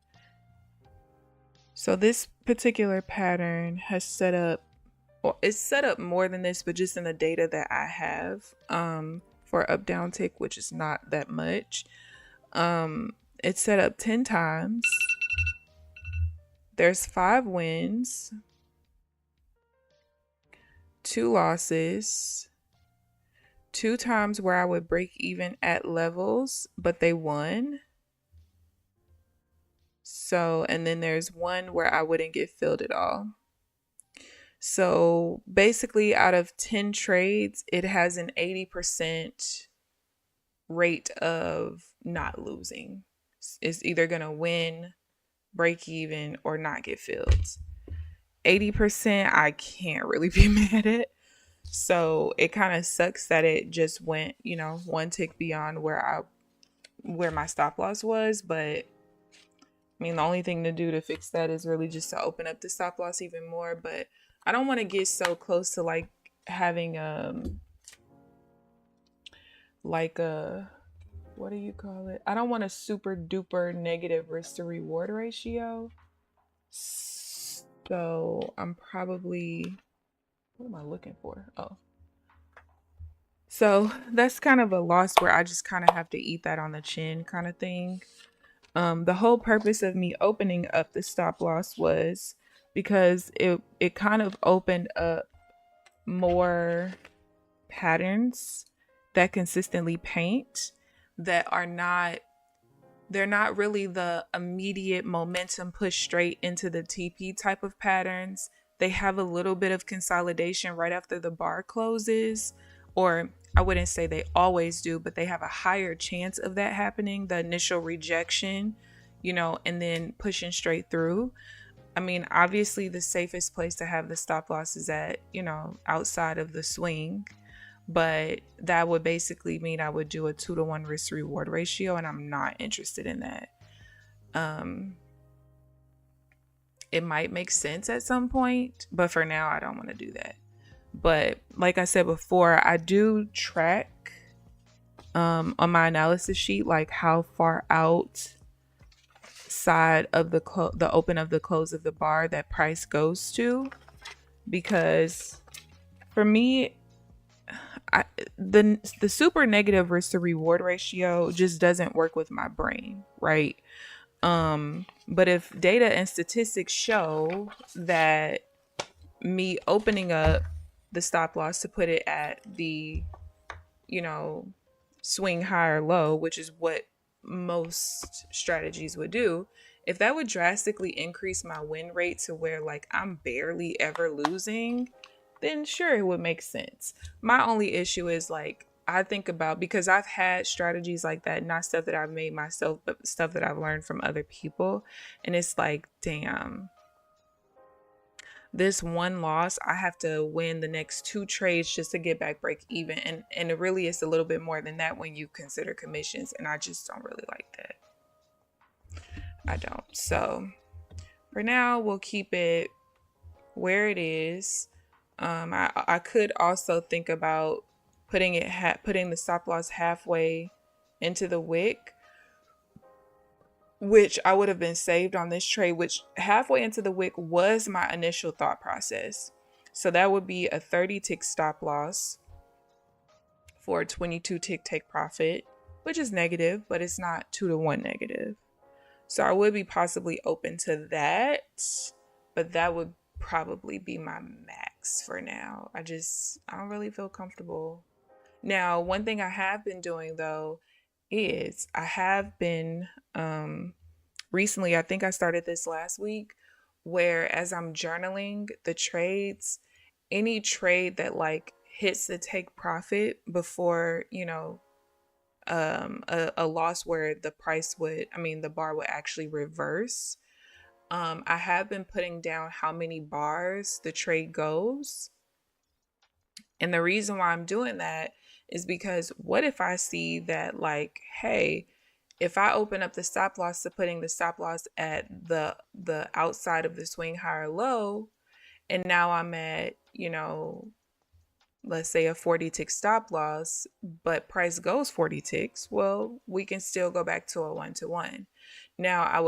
So this particular pattern has set up, well, it's set up more than this, but just in the data that I have, for up down tick, which is not that much. It's set up 10 times. There's 5 wins, 2 losses, 2 times where I would break even at levels, but they won. So, and then there's 1 where I wouldn't get filled at all. So basically out of 10 trades, it has an 80% rate of not losing. It's either going to win, break even, or not get filled. 80% I can't really be mad at. So it kind of sucks that it just went, one tick beyond where my stop loss was, but I mean, the only thing to do to fix that is really just to open up the stop loss even more. But I don't want to get so close to like having like a, what do you call it? I don't want a super duper negative risk to reward ratio. So I'm probably, what am I looking for? Oh. So that's kind of a loss where I just kind of have to eat that on the chin kind of thing. The whole purpose of me opening up the stop loss was because it kind of opened up more patterns that consistently paint that are not, they're not really the immediate momentum push straight into the TP type of patterns. They have a little bit of consolidation right after the bar closes, or I wouldn't say they always do, but they have a higher chance of that happening, the initial rejection, and then pushing straight through. I mean, obviously the safest place to have the stop loss is at, outside of the swing, but that would basically mean I would do a 2-to-1 risk to reward ratio, and I'm not interested in that. It might make sense at some point, but for now I don't want to do that. But like I said before, I do track on my analysis sheet like how far outside of the open of the close of the bar that price goes to, because for me, the super negative risk to reward ratio just doesn't work with my brain, right? But if data and statistics show that me opening up the stop loss to put it at the, swing high or low, which is what most strategies would do, if that would drastically increase my win rate to where like I'm barely ever losing, then sure, it would make sense. My only issue is like, I think about, because I've had strategies like that, not stuff that I've made myself, but stuff that I've learned from other people. And it's like, damn, this one loss, I have to win the next 2 trades just to get back break even. And it really is a little bit more than that when you consider commissions. And I just don't really like that. I don't. So for now, we'll keep it where it is. I could also think about putting the stop loss halfway into the wick, which I would have been saved on this trade, which halfway into the wick was my initial thought process. So that would be a 30 tick stop loss for a 22 tick take profit, which is negative, but it's not 2-to-1 negative. So I would be possibly open to that, but that would probably be my max for now. I don't really feel comfortable. Now, one thing I have been doing though is I have been recently, I think I started this last week, where as I'm journaling the trades, any trade that like hits the take profit before, a loss where the bar would actually reverse. I have been putting down how many bars the trade goes. And the reason why I'm doing that is because what if I see that like, hey, if I open up the stop loss to putting the stop loss at the outside of the swing high or low, and now I'm at, let's say a 40 tick stop loss, but price goes 40 ticks, well, we can still go back to a 1-to-1. Now I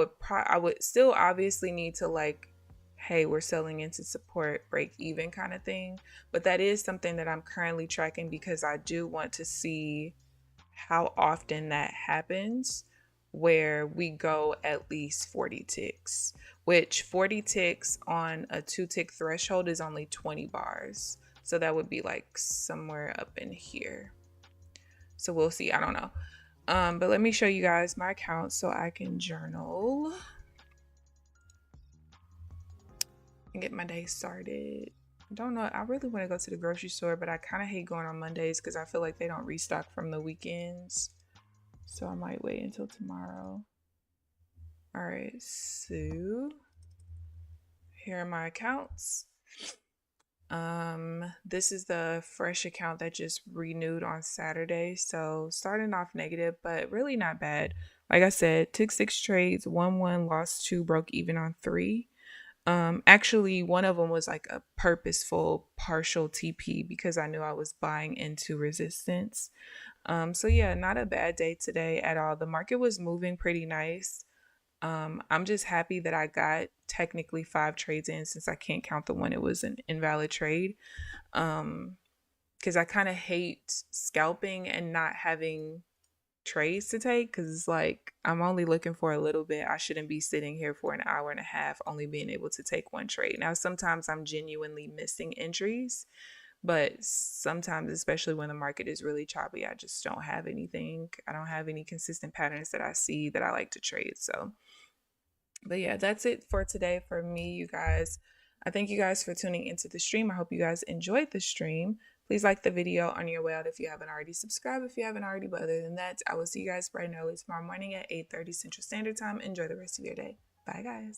would still obviously need to like, hey, we're selling into support, break even kind of thing. But that is something that I'm currently tracking because I do want to see how often that happens where we go at least 40 ticks, which 40 ticks on a 2-tick threshold is only 20 bars. So that would be like somewhere up in here. So we'll see. I don't know. But let me show you guys my account so I can journal and get my day started. I don't know. I really want to go to the grocery store, but I kind of hate going on Mondays because I feel like they don't restock from the weekends. So I might wait until tomorrow. All right, so here are my accounts. This is the fresh account that just renewed on Saturday. So starting off negative, but really not bad. Like I said, took 6 trades, won one, lost two, broke even on three. Actually, one of them was like a purposeful partial TP because I knew I was buying into resistance. So yeah, not a bad day today at all. The market was moving pretty nice. I'm just happy that I got technically 5 trades in since I can't count the one it was an invalid trade. Because I kind of hate scalping and not having trades to take because it's like I'm only looking for a little bit. I shouldn't be sitting here for an hour and a half only being able to take one trade. Now, sometimes I'm genuinely missing entries, but sometimes, especially when the market is really choppy, I just don't have anything. I don't have any consistent patterns that I see that I like to trade. So, but yeah, that's it for today for me, you guys. I thank you guys for tuning into the stream. I hope you guys enjoyed the stream. Please like the video on your way out if you haven't already. Subscribe if you haven't already. But other than that, I will see you guys bright and early tomorrow morning at 8:30 Central Standard Time. Enjoy the rest of your day. Bye, guys.